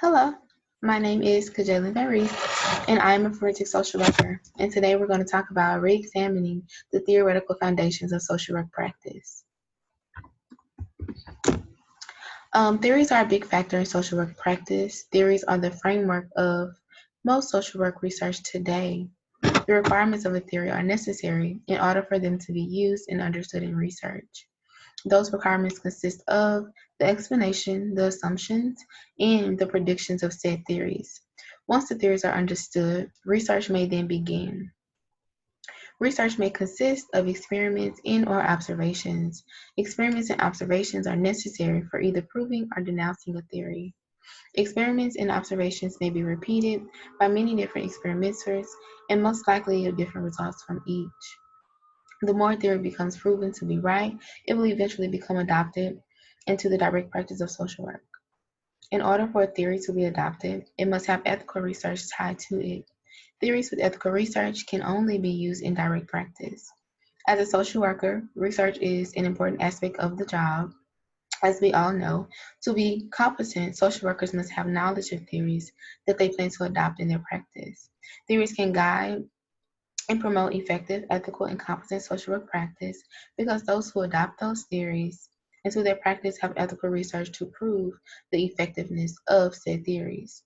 Hello, my name is Kajalin Barry, and I am a forensic social worker. And today we're going to talk about re-examining the theoretical foundations of social work practice. Theories are a big factor in social work practice. Theories are the framework of most social work research today. The requirements of a theory are necessary in order for them to be used and understood in research. Those requirements consist of the explanation, the assumptions, and the predictions of said theories. Once the theories are understood, research may then begin. Research may consist of experiments and/or observations. Experiments and observations are necessary for either proving or denouncing a theory. Experiments and observations may be repeated by many different experimenters and most likely yield different results from each. The more a theory becomes proven to be right, it will eventually become adopted into the direct practice of social work. In order for a theory to be adopted, it must have ethical research tied to it. Theories with ethical research can only be used in direct practice. As a social worker, research is an important aspect of the job. As we all know, to be competent, social workers must have knowledge of theories that they plan to adopt in their practice. Theories can guide and promote effective, ethical, and competent social work practice because those who adopt those theories into their practice have ethical research to prove the effectiveness of said theories.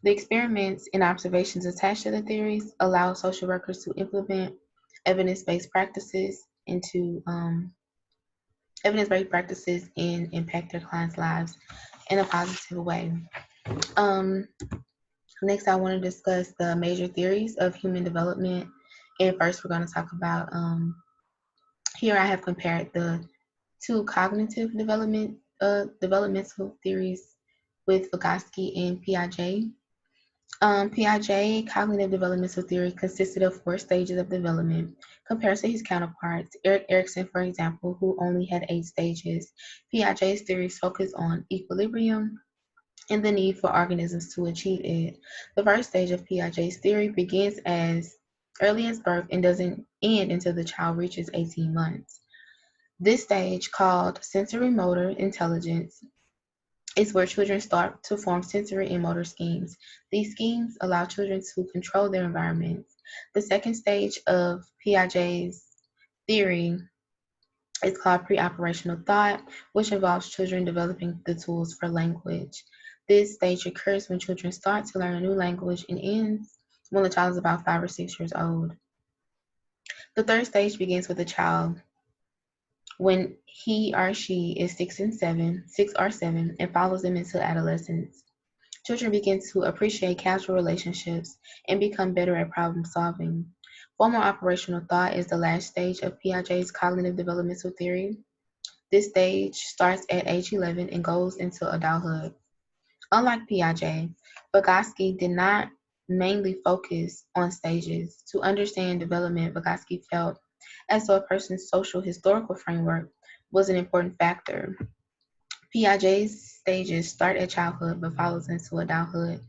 The experiments and observations attached to the theories allow social workers to implement evidence-based practices into evidence-based practices and impact their clients' lives in a positive way. Um, Next, I want to discuss the major theories of human development. And first, we're going to talk about here I have compared the two cognitive developmental theories with Vygotsky and Piaget. Piaget cognitive developmental theory consisted of 4 stages of development compared to his counterparts, Erik Erikson, for example, who only had 8 stages. Piaget's theories focus on equilibrium and the need for organisms to achieve it. The first stage of Piaget's theory begins as early as birth and doesn't end until the child reaches 18 months. This stage, called sensory motor intelligence, is where children start to form sensory and motor schemes. These schemes allow children to control their environments. The second stage of Piaget's theory is called pre-operational thought, which involves children developing the tools for language. This stage occurs when children start to learn a new language and ends when the child is about 5 or 6 years old. The third stage begins with a child when he or she is 6 or 7, and follows them into adolescence. Children begin to appreciate casual relationships and become better at problem solving. Formal operational thought is the last stage of Piaget's cognitive developmental theory. This stage starts at age 11 and goes into adulthood. Unlike Piaget, Vygotsky did not mainly focus on stages. To understand development, Vygotsky felt as though a person's social historical framework was an important factor. Piaget's stages start at childhood but follows into adulthood,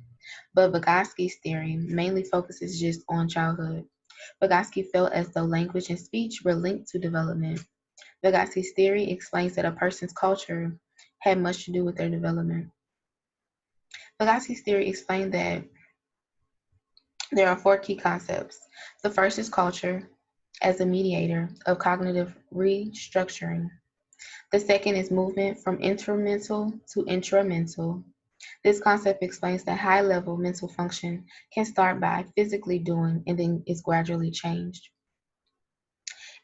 but Vygotsky's theory mainly focuses just on childhood. Vygotsky felt as though language and speech were linked to development. Vygotsky's theory explains that a person's culture had much to do with their development. Vygotsky's theory explained that there are 4 key concepts. The first is culture as a mediator of cognitive restructuring. The second is movement from intermental to intramental. This concept explains that high-level mental function can start by physically doing and then is gradually changed.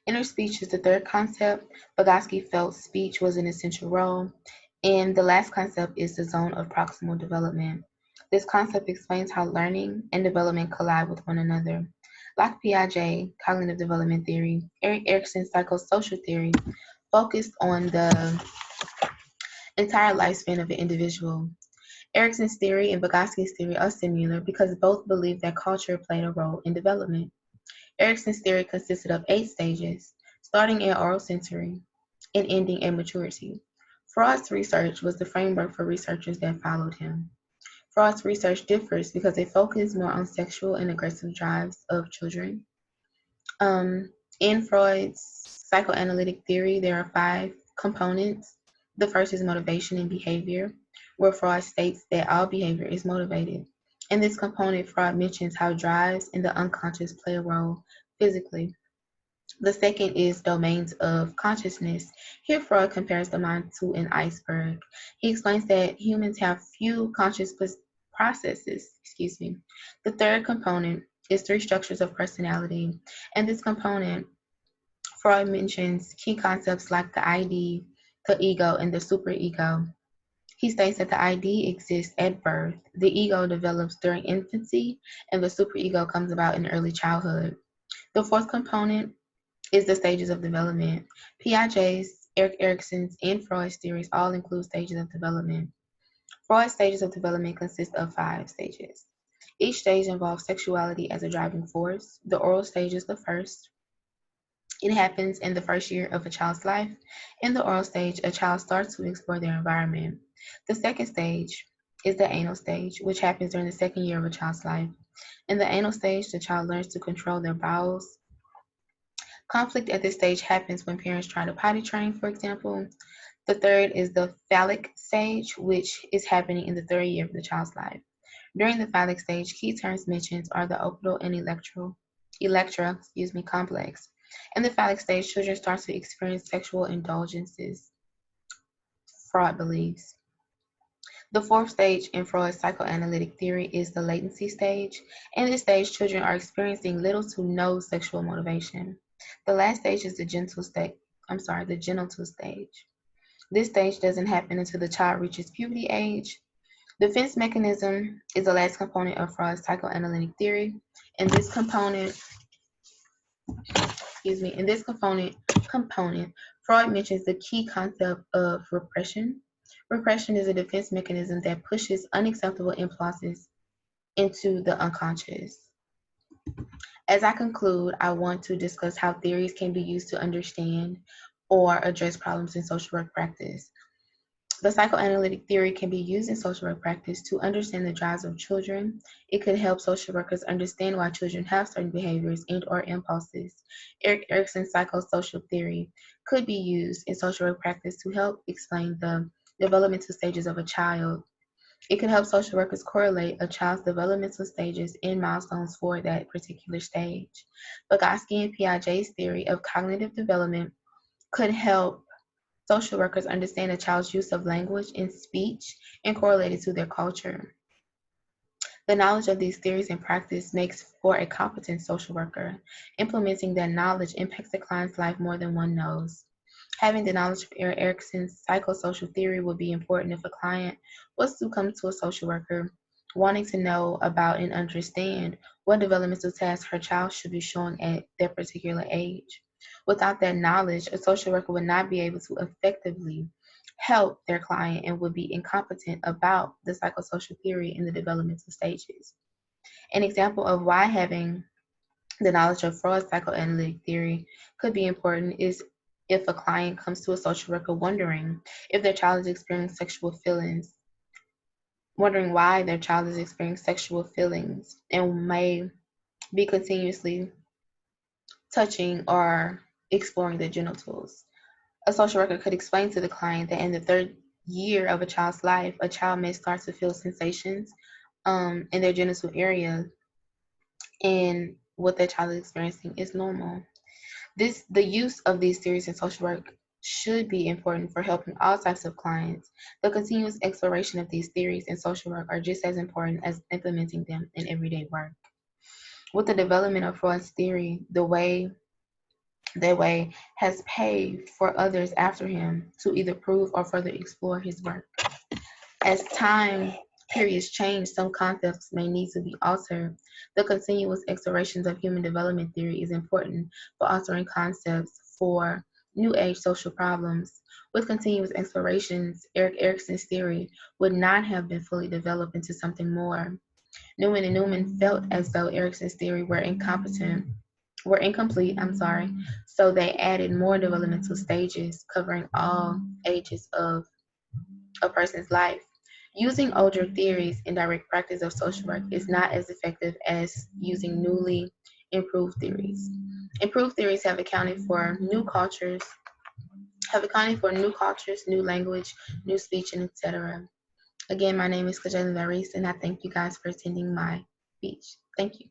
Inner speech is the third concept. Vygotsky felt speech was an essential role. And the last concept is the zone of proximal development. This concept explains how learning and development collide with one another. Like Piaget, cognitive development theory, Erik Erikson's psychosocial theory focused on the entire lifespan of an individual. Erikson's theory and Vygotsky's theory are similar because both believe that culture played a role in development. Erikson's theory consisted of 8 stages, starting at oral sensory and ending at maturity. Freud's research was the framework for researchers that followed him. Freud's research differs because it focused more on sexual and aggressive drives of children. In Freud's psychoanalytic theory, there are 5 components. The first is motivation and behavior. where Freud states that all behavior is motivated. In this component, Freud mentions how drives in the unconscious play a role physically. The second is domains of consciousness. Here, Freud compares the mind to an iceberg. He explains that humans have few conscious processes. The third component is three structures of personality. And this component, Freud mentions key concepts like the ID, the ego, and the superego. He states that the ID exists at birth, the ego develops during infancy, and the superego comes about in early childhood. The fourth component is the stages of development. Piaget's, Erik Erikson's, and Freud's theories all include stages of development. Freud's stages of development consist of 5 stages. Each stage involves sexuality as a driving force. The oral stage is the first. It happens in the first year of a child's life. In the oral stage, a child starts to explore their environment. The second stage is the anal stage, which happens during the second year of a child's life. In the anal stage, the child learns to control their bowels. Conflict at this stage happens when parents try to potty train, for example. The third is the phallic stage, which is happening in the third year of the child's life. During the phallic stage, key terms mentioned are the orbital and electra complex. In the phallic stage, children start to experience sexual indulgences, Freud believes. The fourth stage in Freud's psychoanalytic theory is the latency stage. In this stage, children are experiencing little to no sexual motivation. The last stage is the genital stage. This stage doesn't happen until the child reaches puberty age. Defense mechanism is the last component of Freud's psychoanalytic theory. In this component, Freud mentions the key concept of repression. Repression is a defense mechanism that pushes unacceptable impulses into the unconscious. As I conclude, I want to discuss how theories can be used to understand or address problems in social work practice. The psychoanalytic theory can be used in social work practice to understand the drives of children. It could help social workers understand why children have certain behaviors and or impulses. Erik Erikson's psychosocial theory could be used in social work practice to help explain the developmental stages of a child. It could help social workers correlate a child's developmental stages and milestones for that particular stage. Vygotsky and Piaget's theory of cognitive development could help social workers understand a child's use of language and speech and correlate it to their culture. The knowledge of these theories and practice makes for a competent social worker. Implementing that knowledge impacts the client's life more than one knows. Having the knowledge of Erik Erikson's psychosocial theory would be important if a client was to come to a social worker wanting to know about and understand what developmental tasks her child should be showing at their particular age. Without that knowledge, a social worker would not be able to effectively help their client and would be incompetent about the psychosocial theory in the developmental stages. An example of why having the knowledge of Freud's psychoanalytic theory could be important is if a client comes to a social worker wondering if their child is experiencing sexual feelings, wondering why their child is experiencing sexual feelings and may be continuously touching or exploring their genitals. A social worker could explain to the client that in the third year of a child's life, a child may start to feel sensations in their genital area, and what that child is experiencing is normal. The use of these theories in social work should be important for helping all types of clients. The continuous exploration of these theories in social work are just as important as implementing them in everyday work. With the development of Freud's theory, that way has paved for others after him to either prove or further explore his work. As time periods change, some concepts may need to be altered. The continuous explorations of human development theory is important for altering concepts for new age social problems. With continuous explorations, Erik Erikson's theory would not have been fully developed into something more. Newman and Newman felt as though Erikson's theory were incomplete, so they added more developmental stages covering all ages of a person's life. Using older theories in direct practice of social work is not as effective as using newly improved theories. Improved theories have accounted for new cultures, new language, new speech, and etc. Again, my name is Kajali Laris, and I thank you guys for attending my speech. Thank you.